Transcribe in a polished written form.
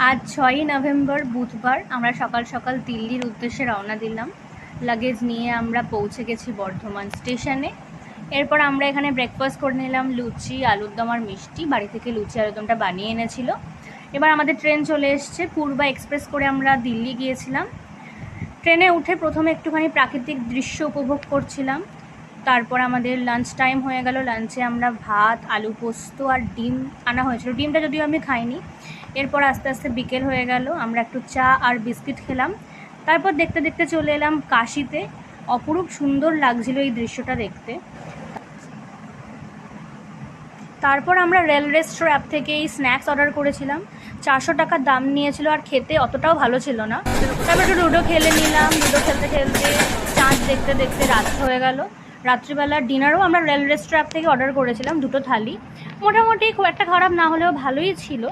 আজ 6ই নভেম্বর বুধবার আমরা সকাল সকাল দিল্লির উদ্দেশ্যে রওনা দিলাম। লাগেজ নিয়ে আমরা পৌঁছে গেছি বর্ধমান স্টেশনে। এরপর আমরা এখানে ব্রেকফাস্ট করে নিলাম, লুচি, আলুর দম আর মিষ্টি। বাড়ি থেকে লুচি আলুর দমটা বানিয়ে এনেছিল। এবার আমাদের ট্রেন চলে এসছে। পূর্বা এক্সপ্রেস করে আমরা দিল্লি গিয়েছিলাম। ট্রেনে উঠে প্রথমে একটুখানি প্রাকৃতিক দৃশ্য উপভোগ করছিলাম। তারপর আমাদের লাঞ্চ টাইম হয়ে গেল। লাঞ্চে আমরা ভাত, আলু পোস্ত আর ডিম আনা হয়েছিল। ডিমটা যদিও আমি খাইনি। এরপর আস্তে আস্তে বিকেল হয়ে গেল। আমরা একটু চা আর বিস্কিট খেলাম। তারপর দেখতে দেখতে চলে এলাম কাশিতে। অপরূপ সুন্দর লাগছিল এই দৃশ্যটা দেখতে। তারপর আমরা রেল রেস্ট্রো অ্যাপ থেকে এই স্ন্যাক্স অর্ডার করেছিলাম। 400 টাকা দাম নিয়েছিল, আর খেতে অতটাও ভালো ছিল না। তারপর একটু লুডো খেলে নিলাম। লুডো খেলতে খেলতে চাঁদ দেখতে দেখতে রাত হয়ে গেল। রাত্রিবেলা ডিনারও আমরা রেল রেস্ট্রো অ্যাপ থেকে অর্ডার করেছিলাম, 2টো থালি। মোটামুটি খুব একটা খারাপ না হলেও ভালোই ছিল।